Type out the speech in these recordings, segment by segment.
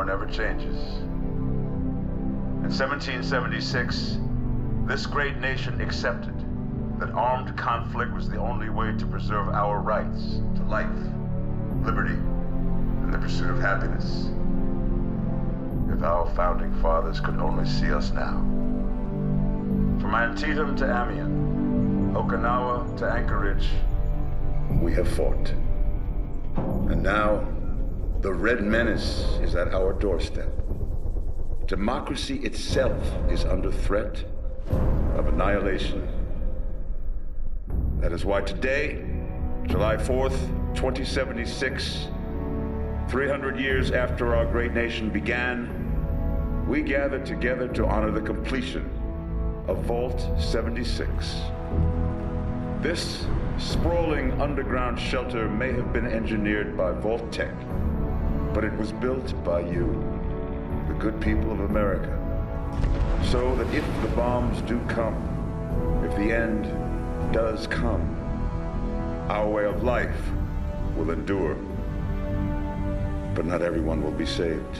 war never changes. In 1776, this great nation accepted that armed conflict was the only way to preserve our rights to life, liberty, and the pursuit of happiness. If our founding fathers could only see us now. From Antietam to Amiens, Okinawa to Anchorage, we have fought. And now, the Red Menace is at our doorstep. Democracy itself is under threat of annihilation. That is why today, July 4th, 2076, 300 years after our great nation began, we gather together to honor the completion of Vault 76. This sprawling underground shelter may have been engineered by Vault Tech, but it was built by you, the good people of America, so that if the bombs do come, if the end does come, our way of life will endure. But not everyone will be saved.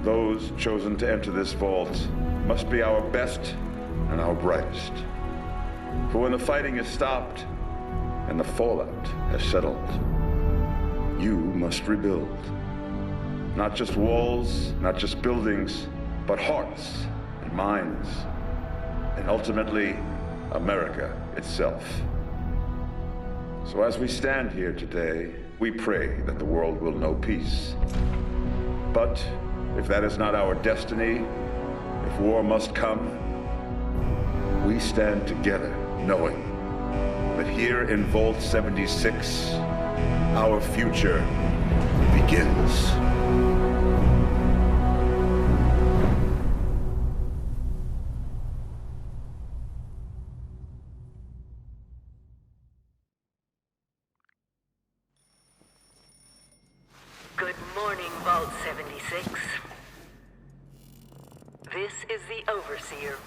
Those chosen to enter this vault must be our best and our brightest. For when the fighting is stopped and the fallout has settled, you must rebuild. Not just walls, not just buildings, but hearts and minds, and ultimately, America itself. So as we stand here today, we pray that the world will know peace. But if that is not our destiny, if war must come, we stand together knowing that here in Vault 76, our future begins. Good morning, Vault 76. This is the Overseer.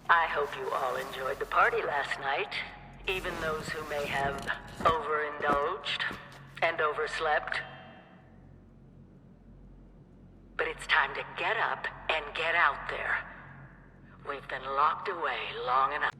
I hope you all enjoyed the party last night, even those who may have overindulged and overslept. But it's time to get up and get out there. We've been locked away long enough.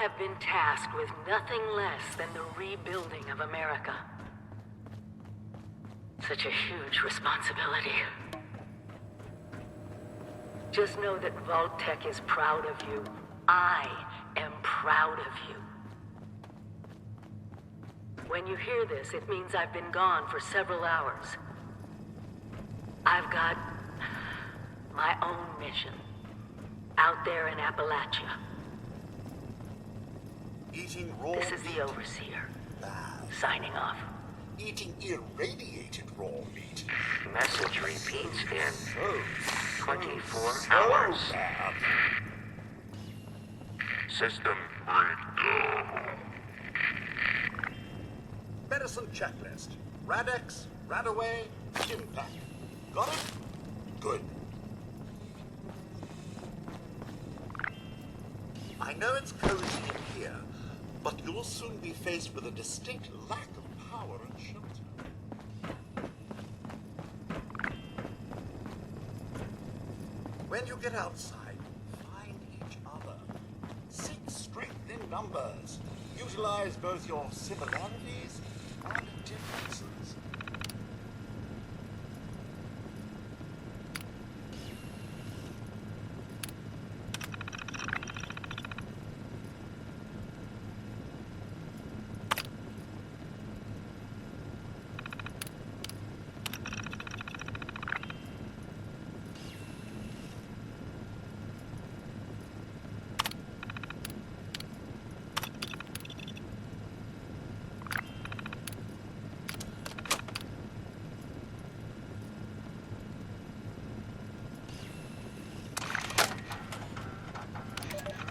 Have been tasked with nothing less than the rebuilding of America. Such a huge responsibility. Just know that Vault Tech is proud of you. I am proud of you. When you hear this, it means I've been gone for several hours. I've got my own mission out there in Appalachia. Eating raw This is the meat. Overseer, Bad. signing off. eating irradiated raw meat. Message repeats in So 24 so hours. bad. System breakdown. Medicine checklist. Radex, Radaway, Impact. Got it? Good. I know it's cozy in here, but you'll soon be faced with a distinct lack of power and shelter. When you get outside, find each other. Seek strength in numbers. Utilize both your similarities and differences.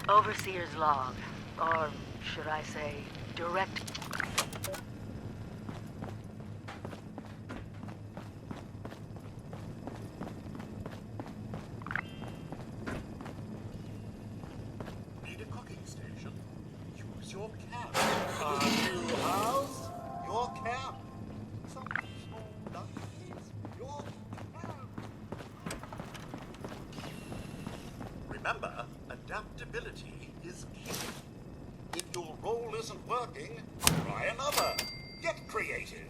Overseer's log, or should I say, direct. Need a cooking station? Use your camp. A new house? Your camp. Some small luxuries? Your camp. Remember, adaptability is key. If your role isn't working, try another. Get creative.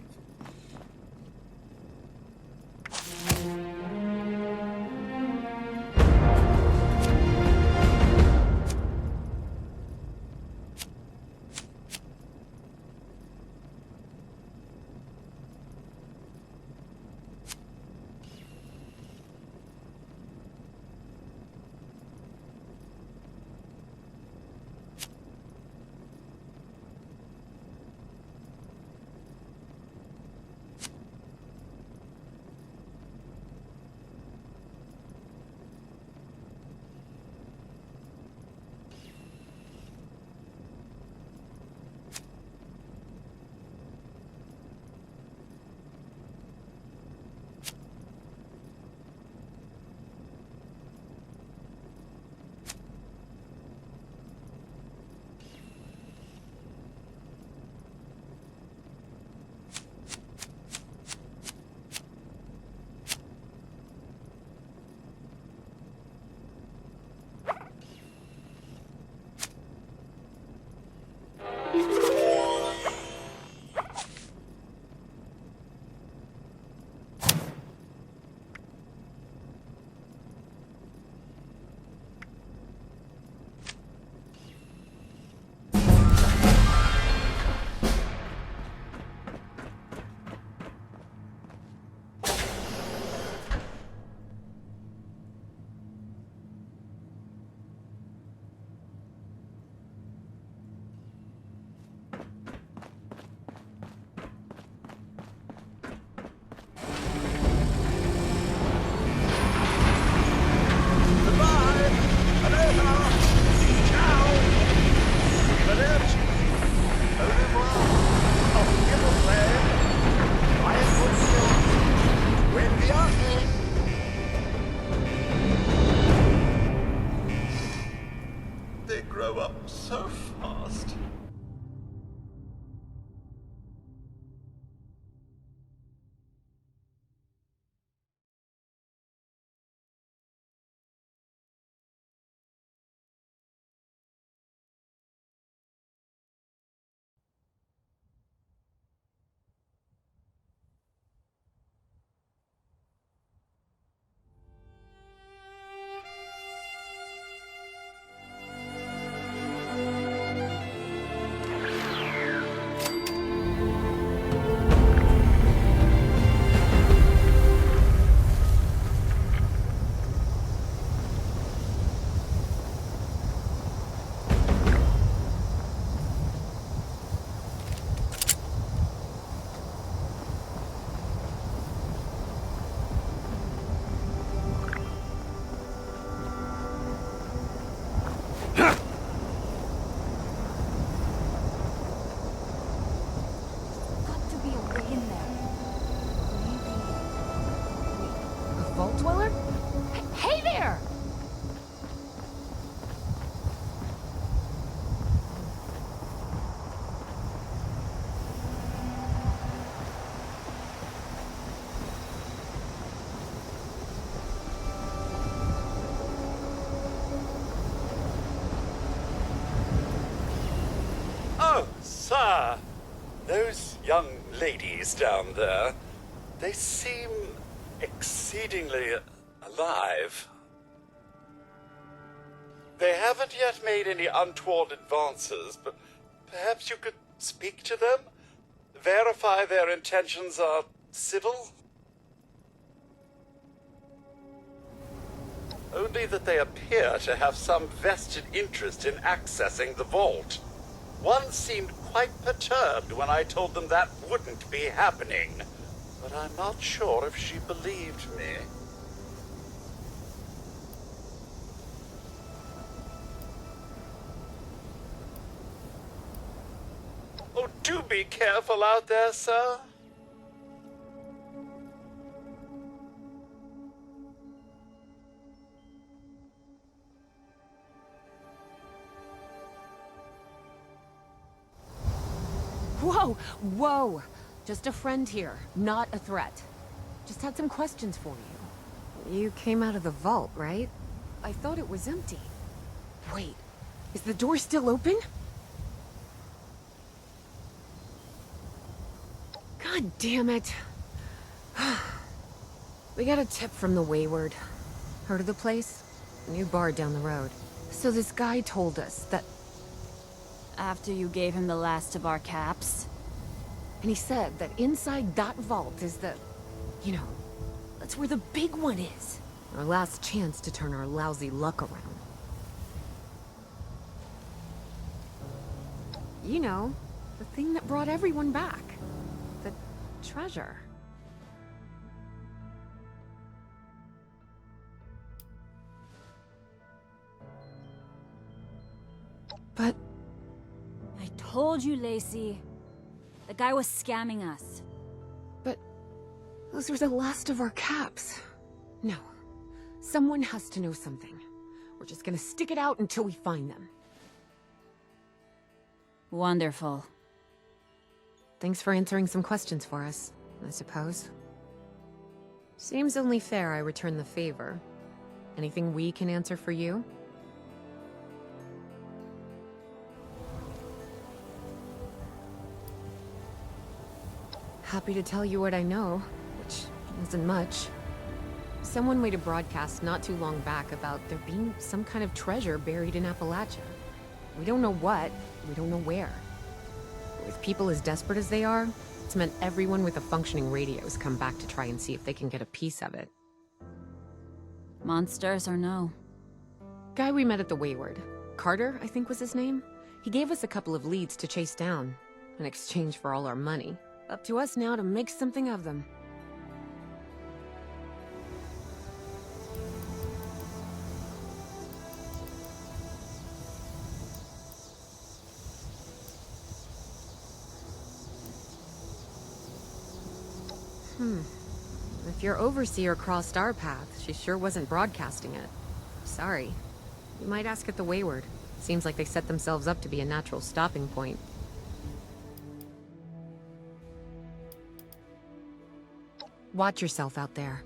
vault dweller? Hey there! Oh, sir. Those young ladies down there, they seem exceedingly alive. They haven't yet made any untoward advances, but perhaps you could speak to them? Verify their intentions are civil? Only that they appear to have some vested interest in accessing the vault. One seemed quite perturbed when I told them that wouldn't be happening, but I'm not sure if she believed me. Oh, do be careful out there, sir. Whoa! Whoa! Just a friend here, not a threat. Just had some questions for you. You came out of the vault, right? I thought it was empty. Wait, is the door still open? God damn it. We got a tip from the Wayward. Heard of the place? A new bar down the road. So this guy told us that... After you gave him the last of our caps? And he said that inside that vault is the... You know, that's where the big one is. Our last chance to turn our lousy luck around. You know, the thing that brought everyone back. The treasure. But... I told you, Lacey. The guy was scamming us. But... those were the last of our caps. No. Someone has to know something. We're just gonna stick it out until we find them. Wonderful. Thanks for answering some questions for us, I suppose. Seems only fair I return the favor. Anything we can answer for you? Happy to tell you what I know, which isn't much. Someone made a broadcast not too long back about there being some kind of treasure buried in Appalachia. We don't know what, we don't know where. With people as desperate as they are, it's meant everyone with a functioning radio has come back to try and see if they can get a piece of it. Monsters or no? Guy we met at the Wayward. Carter, I think was his name. He gave us a couple of leads to chase down, in exchange for all our money. Up to us now to make something of them. If your overseer crossed our path, she sure wasn't broadcasting it. Sorry. You might ask at the Wayward. Seems like they set themselves up to be a natural stopping point. Watch yourself out there.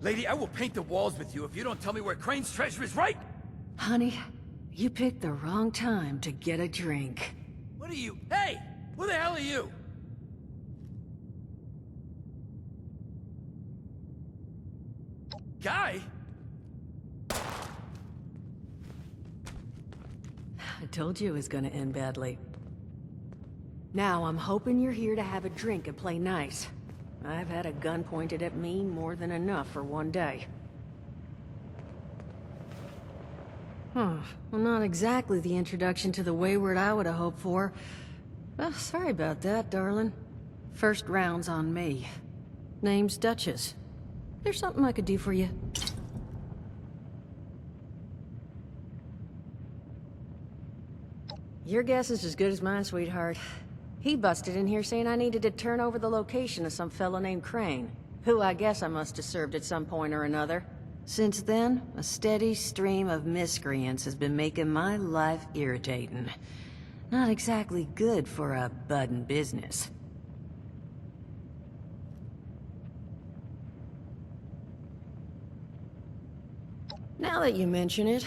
Lady, I will paint the walls with you if you don't tell me where Crane's treasure is, right? Honey, you picked the wrong time to get a drink. What are you? Hey! Who the hell are you? Guy? I told you it was gonna end badly. Now, I'm hoping you're here to have a drink and play nice. I've had a gun pointed at me more than enough for one day. Well, not exactly the introduction to the Wayward I would have hoped for. Well, sorry about that, darling. First round's on me. Name's Duchess. There's something I could do for you. Your guess is as good as mine, sweetheart. He busted in here saying I needed to turn over the location of some fellow named Crane, who I guess I must have served at some point or another. Since then, a steady stream of miscreants has been making my life irritating. Not exactly good for a budding business. Now that you mention it,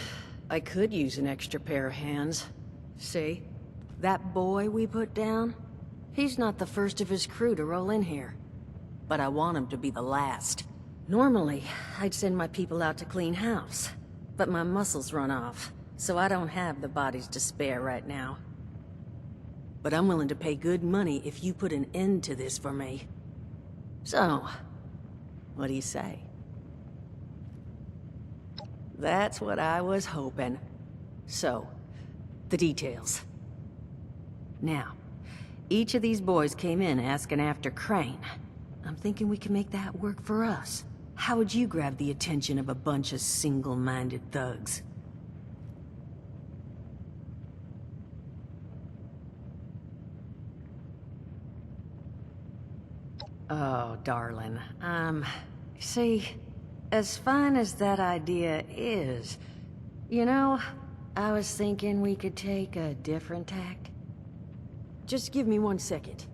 I could use an extra pair of hands. See? That boy we put down? He's not the first of his crew to roll in here. But I want him to be the last. Normally, I'd send my people out to clean house. But my muscles run off, so I don't have the bodies to spare right now. But I'm willing to pay good money if you put an end to this for me. So, what do you say? That's what I was hoping. So, the details. Now, each of these boys came in asking after Crane. I'm thinking we can make that work for us. How would you grab the attention of a bunch of single-minded thugs? Oh, darling, see, as fine as that idea is, you know, I was thinking we could take a different tack. Just give me 1 second.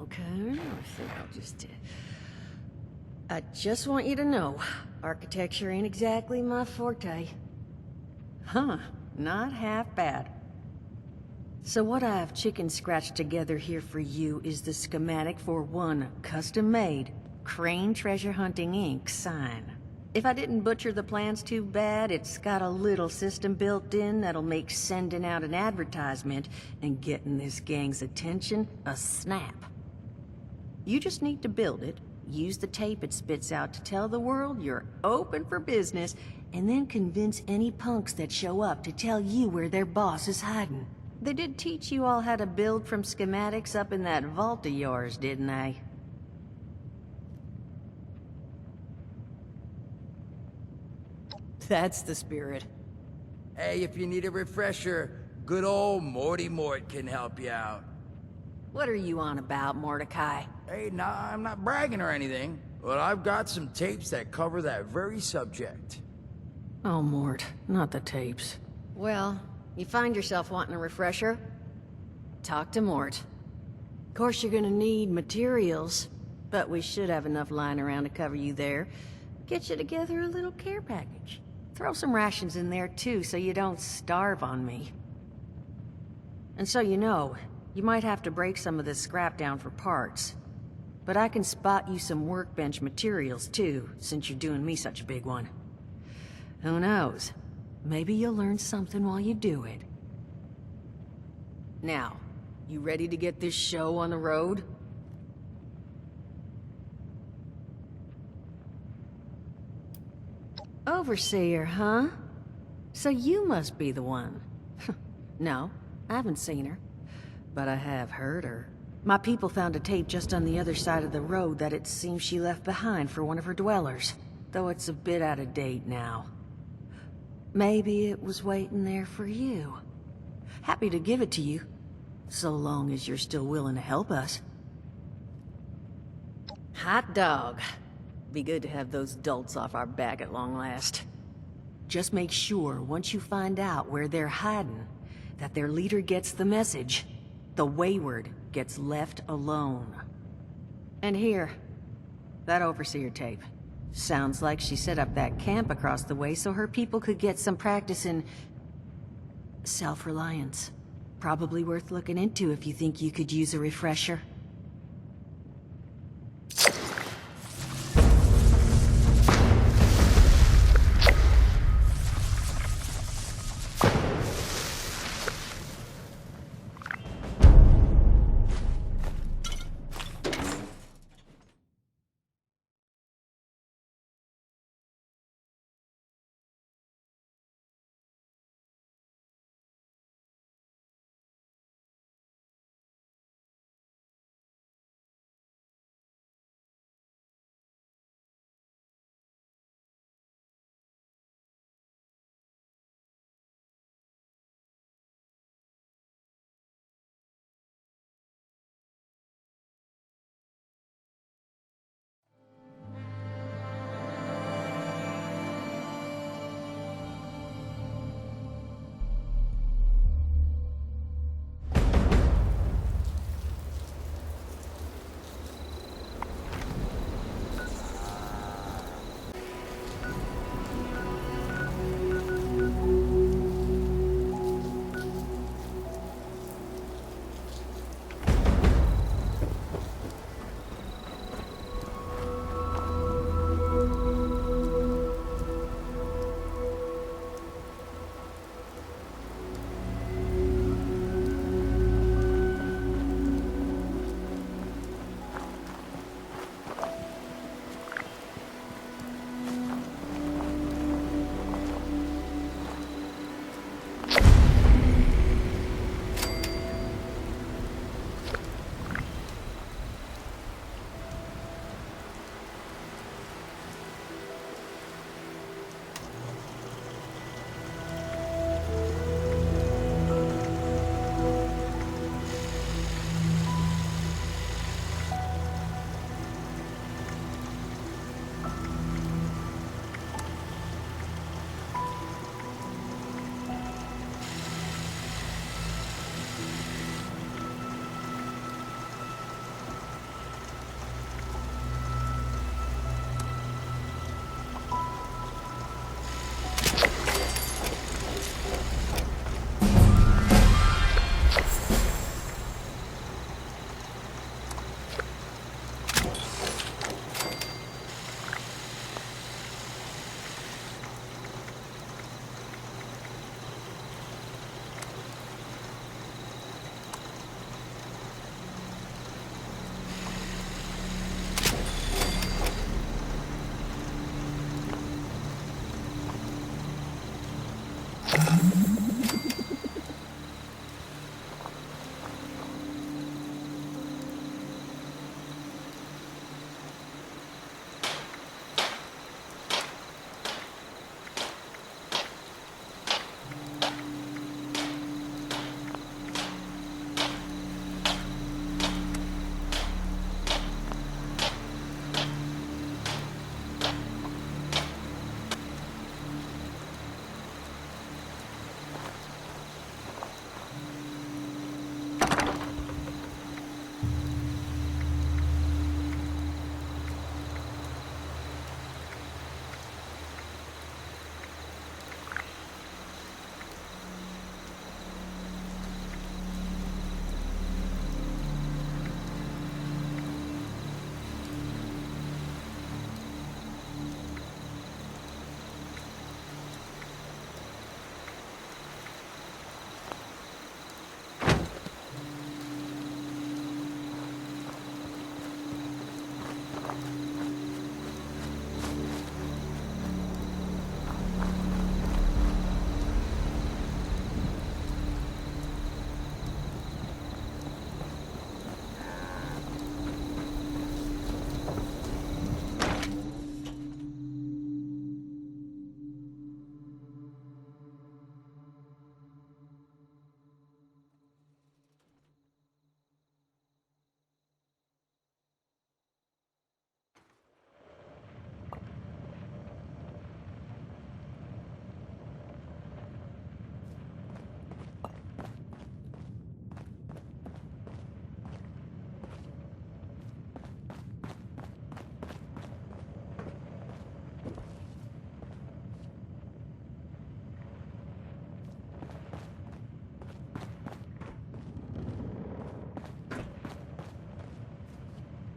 Okay, I think I'll just... I just want you to know, architecture ain't exactly my forte. Huh, not half bad. So what I've chicken scratched together here for you is the schematic for one custom-made Crane Treasure Hunting Inc. sign. If I didn't butcher the plans too bad, it's got a little system built in that'll make sending out an advertisement and getting this gang's attention a snap. You just need to build it, use the tape it spits out to tell the world you're open for business, and then convince any punks that show up to tell you where their boss is hiding. They did teach you all how to build from schematics up in that vault of yours, didn't they? That's the spirit. Hey, if you need a refresher, good old Morty Mort can help you out. What are you on about, Mordecai? Hey, nah, I'm not bragging or anything, but I've got some tapes that cover that very subject. Oh, Mort, not the tapes. Well, you find yourself wanting a refresher? Talk to Mort. Of course you're gonna need materials, but we should have enough lying around to cover you there. Get you together a little care package. Throw some rations in there too, so you don't starve on me. And so you know, you might have to break some of this scrap down for parts. But I can spot you some workbench materials too, since you're doing me such a big one. Who knows? Maybe you'll learn something while you do it. Now, you ready to get this show on the road? Overseer, huh? So you must be the one. No, I haven't seen her. But I have heard her. My people found a tape just on the other side of the road that it seems she left behind for one of her dwellers. Though it's a bit out of date now. Maybe it was waiting there for you. Happy to give it to you. So long as you're still willing to help us. Hot dog. Be good to have those dolts off our back at long last. Just make sure, once you find out where they're hiding, that their leader gets the message. The wayward gets left alone. And here, that overseer tape. Sounds like she set up that camp across the way so her people could get some practice in self-reliance. Probably worth looking into if you think you could use a refresher.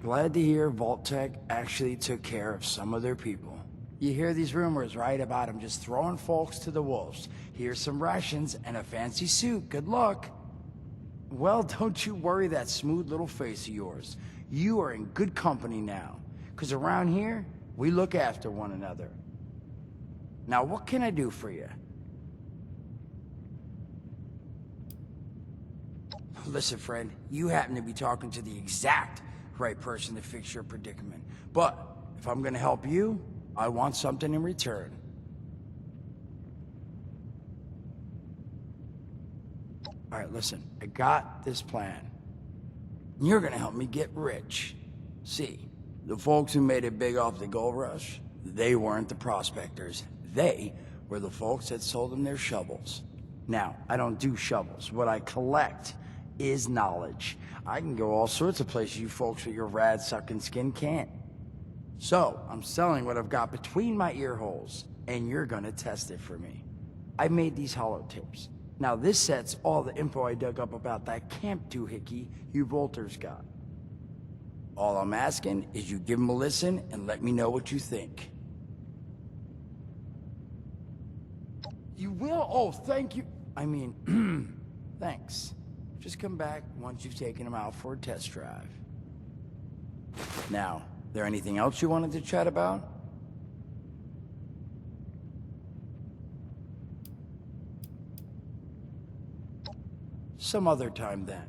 Glad to hear Vault-Tec actually took care of some of their people. You hear these rumors, right, about them just throwing folks to the wolves. Here's some rations and a fancy suit. Good luck. Well, don't you worry that smooth little face of yours. You are in good company now. 'Cause around here, we look after one another. Now, what can I do for you? Listen, friend, you happen to be talking to the exact right person to fix your predicament. But if I'm gonna help you, I want something in return. All right, listen, I got this plan. You're gonna help me get rich. See, the folks who made it big off the gold rush, they weren't the prospectors. They were the folks that sold them their shovels. Now, I don't do shovels. What I collect is knowledge. I can go all sorts of places you folks with your rad-sucking skin can't. So, I'm selling what I've got between my ear holes, and you're gonna test it for me. I made these holotapes. Now, this set's all the info I dug up about that camp doohickey you Volters got. All I'm asking is you give them a listen and let me know what you think. You will? Oh, thank you. I mean, thanks. Just come back once you've taken them out for a test drive. Now, there anything else you wanted to chat about? Some other time then.